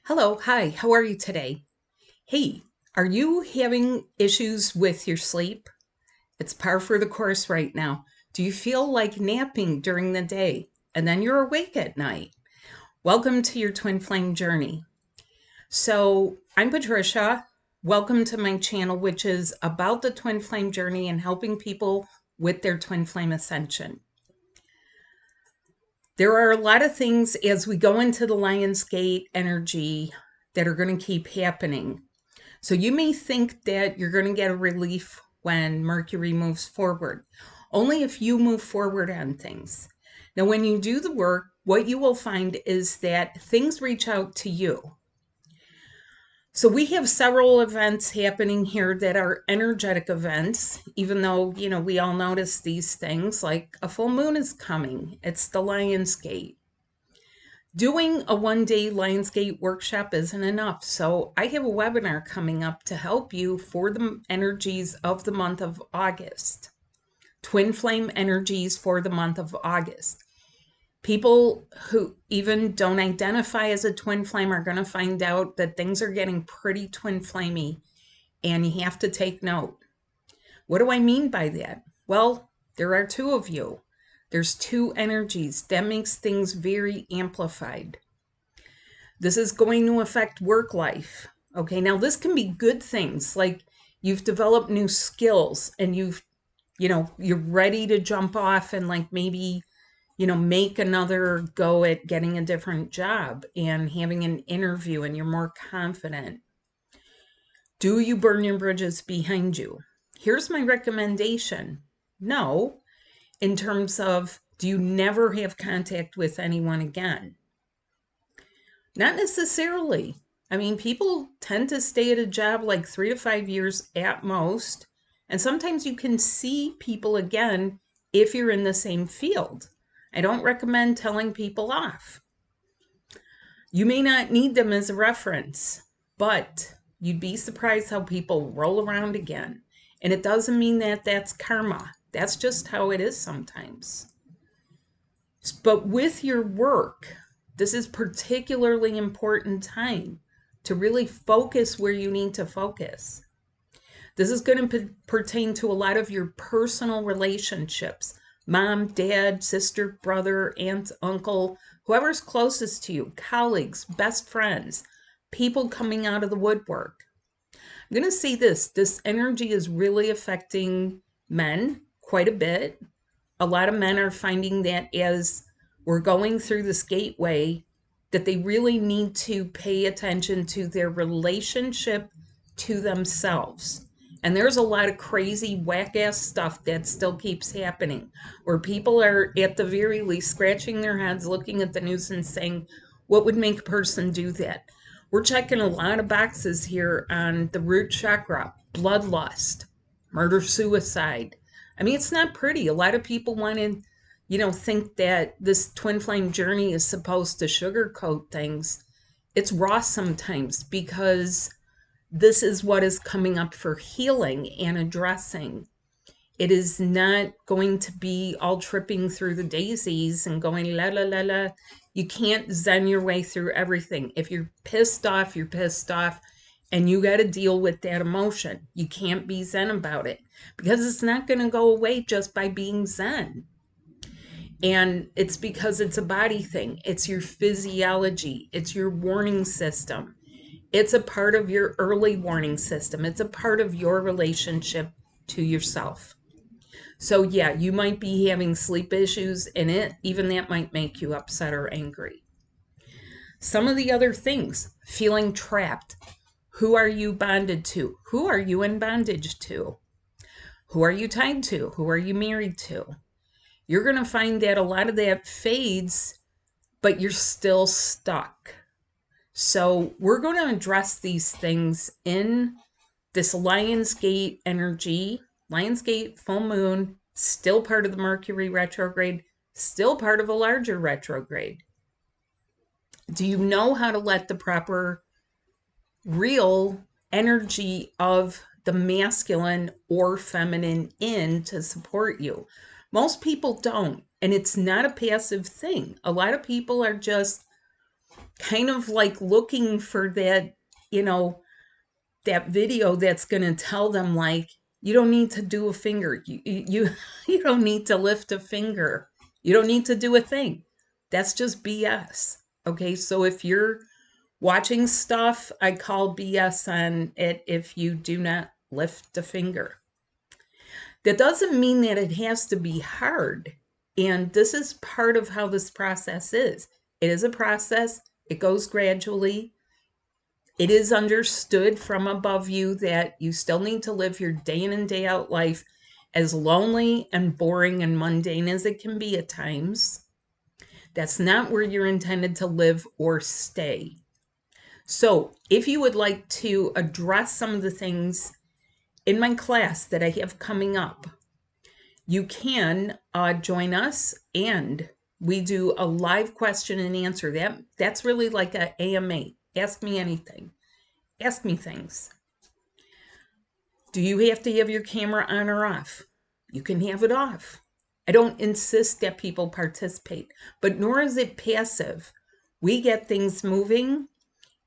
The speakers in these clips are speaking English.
Hello, hi, how are you today? Hey, are you having issues with your sleep? It's par for the course right now. Do you feel like napping during the day and then you're awake at night? Welcome to your twin flame journey. So, I'm Patricia. Welcome to my channel, which is about the twin flame journey and helping people with their twin flame ascension. There are a lot of things as we go into the Lion's Gate energy that are going to keep happening. So you may think that you're going to get a relief when Mercury moves forward, only if you move forward on things. Now, when you do the work, what you will find is that things reach out to you. So we have several events happening here that are energetic events, even though, we all notice these things, like a full moon is coming. It's the Lion's Gate. Doing a one-day Lion's Gate workshop isn't enough, so I have a webinar coming up to help you for the energies of the month of August. Twin flame energies for the month of August. People who even don't identify as a twin flame are going to find out that things are getting pretty twin flamey, and you have to take note. What do I mean by that? Well, there are two of you. There's two energies. That makes things very amplified. This is going to affect work life. Okay, now this can be good things, like you've developed new skills and you're ready to jump off and like maybe, make another go at getting a different job and having an interview and you're more confident. Do you burn your bridges behind you? Here's my recommendation. No, in terms of, do you never have contact with anyone again? Not necessarily. I mean, people tend to stay at a job like 3 to 5 years at most. And sometimes you can see people again if you're in the same field. I don't recommend telling people off. You may not need them as a reference, but you'd be surprised how people roll around again. And it doesn't mean that that's karma. That's just how it is sometimes. But with your work, this is particularly important time to really focus where you need to focus. This is going to pertain to a lot of your personal relationships. Mom, dad, sister, brother, aunt, uncle, whoever's closest to you, colleagues, best friends, people coming out of the woodwork. I'm going to say this energy is really affecting men quite a bit. A lot of men are finding that as we're going through this gateway, that they really need to pay attention to their relationship to themselves. And there's a lot of crazy whack-ass stuff that still keeps happening, where people are at the very least scratching their heads, looking at the news and saying, what would make a person do that? We're checking a lot of boxes here on the root chakra, bloodlust, murder-suicide. I mean, it's not pretty. A lot of people want to, think that this twin flame journey is supposed to sugarcoat things. It's raw sometimes because this is what is coming up for healing and addressing. It is not going to be all tripping through the daisies and going la la la la. You can't zen your way through everything. If you're pissed off, you're pissed off. And you got to deal with that emotion. You can't be zen about it because it's not going to go away just by being zen. And it's because it's a body thing. It's your physiology. It's your warning system. It's a part of your early warning system. It's a part of your relationship to yourself. So yeah, you might be having sleep issues and even that might make you upset or angry. Some of the other things, feeling trapped. Who are you bonded to? Who are you in bondage to? Who are you tied to? Who are you married to? You're going to find that a lot of that fades, but you're still stuck. So we're going to address these things in this Lion's Gate energy. Lion's Gate, full moon, still part of the Mercury retrograde, still part of a larger retrograde. Do you know how to let the proper real energy of the masculine or feminine in to support you? Most people don't, and it's not a passive thing. A lot of people are just kind of like looking for that, that video that's going to tell them, like, you don't need to do a finger. You don't need to lift a finger. You don't need to do a thing. That's just BS. Okay, so if you're watching stuff, I call BS on it if you do not lift a finger. That doesn't mean that it has to be hard. And this is part of how this process is. It is a process. It goes gradually. It is understood from above you that you still need to live your day in and day out life, as lonely and boring and mundane as it can be at times. That's not where you're intended to live or stay. So if you would like to address some of the things in my class that I have coming up, you can join us, and we do a live question and answer. That's really like an AMA. Ask me anything. Ask me things. Do you have to have your camera on or off? You can have it off. I don't insist that people participate, but nor is it passive. We get things moving,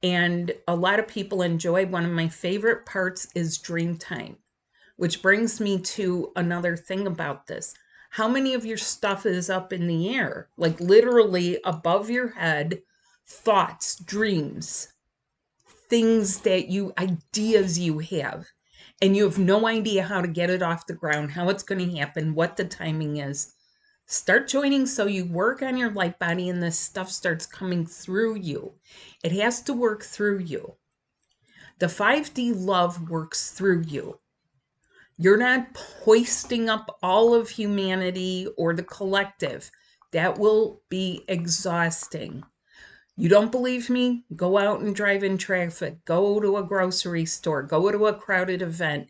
and a lot of people enjoy. One of my favorite parts is dream time, which brings me to another thing about this. How many of your stuff is up in the air, like literally above your head? Thoughts, dreams, things that ideas you have, and you have no idea how to get it off the ground, how it's going to happen, what the timing is. Start joining so you work on your light body and this stuff starts coming through you. It has to work through you. The 5D love works through you. You're not hoisting up all of humanity or the collective. That will be exhausting. You don't believe me? Go out and drive in traffic. Go to a grocery store. Go to a crowded event.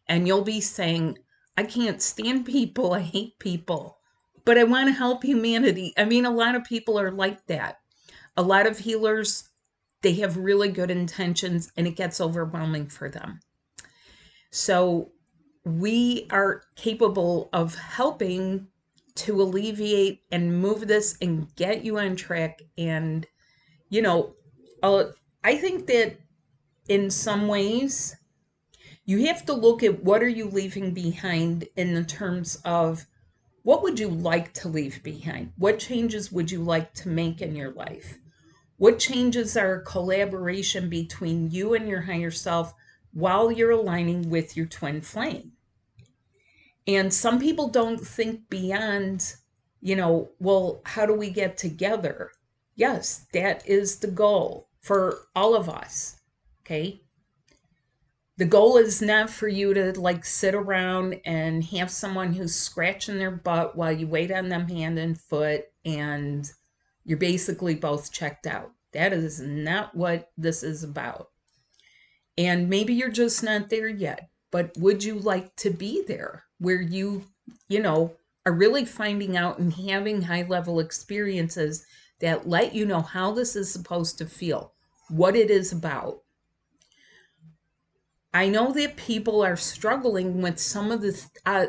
And you'll be saying, I can't stand people. I hate people. But I want to help humanity. I mean, a lot of people are like that. A lot of healers, they have really good intentions, and it gets overwhelming for them. So we are capable of helping to alleviate and move this and get you on track. And I think that in some ways you have to look at what are you leaving behind in the terms of what would you like to leave behind? What changes would you like to make in your life? What changes are a collaboration between you and your higher self while you're aligning with your twin flame? And some people don't think beyond, well, how do we get together? Yes, that is the goal for all of us. Okay. The goal is not for you to like sit around and have someone who's scratching their butt while you wait on them hand and foot and you're basically both checked out. That is not what this is about. And maybe you're just not there yet, but would you like to be there where you are really finding out and having high level experiences that let you know how this is supposed to feel, what it is about? I know that people are struggling with some of the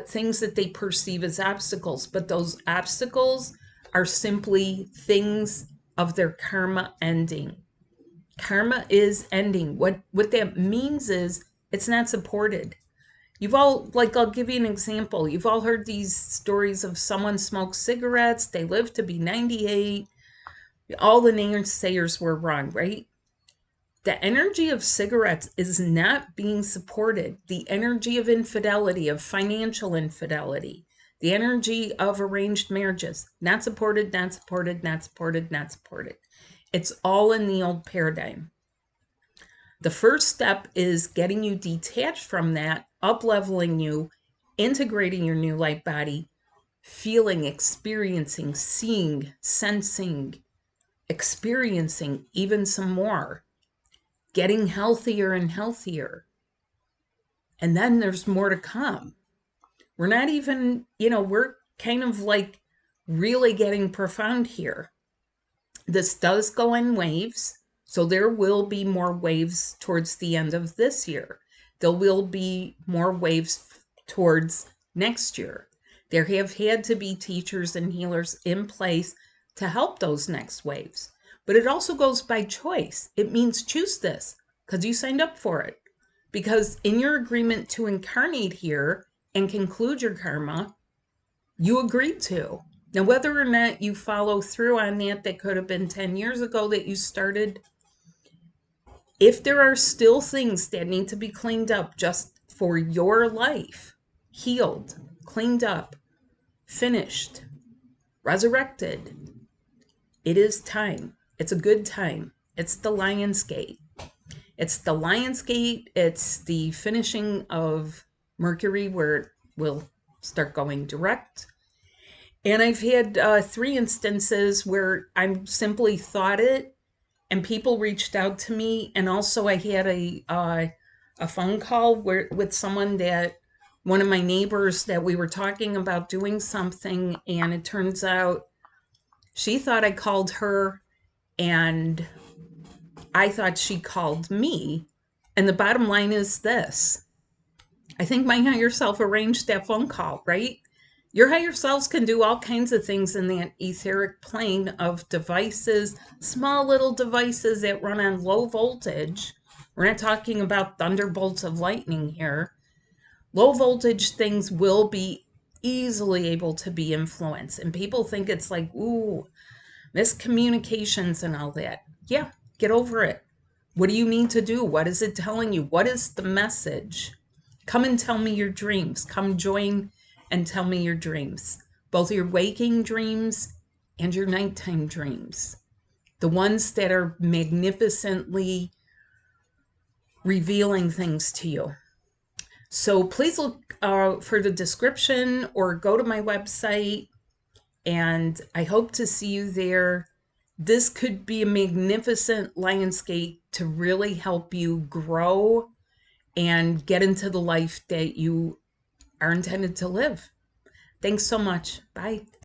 things that they perceive as obstacles, but those obstacles are simply things of their karma ending. Karma is ending. What that means is it's not supported. You've all, I'll give you an example. You've all heard these stories of someone smoked cigarettes, they lived to be 98. All the naysayers were wrong, right? The energy of cigarettes is not being supported. The energy of infidelity, of financial infidelity, the energy of arranged marriages, not supported, not supported, not supported, not supported. It's all in the old paradigm. The first step is getting you detached from that, up-leveling you, integrating your new light body, feeling, experiencing, seeing, sensing, experiencing even some more, getting healthier and healthier. And then there's more to come. We're not even, we're kind of like really getting profound here. This does go in waves. So there will be more waves towards the end of this year. There will be more waves towards next year. There have had to be teachers and healers in place to help those next waves. but it also goes by choice. It means choose this because you signed up for it. Because in your agreement to incarnate here and conclude your karma, you agreed to. Now, whether or not you follow through on that could have been 10 years ago that you started. If there are still things that need to be cleaned up just for your life, healed, cleaned up, finished, resurrected, it is time. It's a good time. It's the Lion's Gate. It's the Lion's Gate. It's the finishing of Mercury where it will start going direct. And I've had 3 instances where I simply thought it and people reached out to me. And also I had a phone call with someone that, one of my neighbors, that we were talking about doing something. And it turns out she thought I called her and I thought she called me. And the bottom line is this. I think my higher self arranged that phone call, right? Your higher selves can do all kinds of things in that etheric plane of devices, small little devices that run on low voltage. We're not talking about thunderbolts of lightning here. Low voltage things will be easily able to be influenced. And people think it's like, ooh, miscommunications and all that. Yeah, get over it. What do you need to do? What is it telling you? What is the message? Come and tell me your dreams. Come join and tell me your dreams. Both your waking dreams and your nighttime dreams. The ones that are magnificently revealing things to you. So please look for the description or go to my website, and I hope to see you there. This could be a magnificent Lion's Gate to really help you grow and get into the life that you are intended to live. Thanks so much. Bye.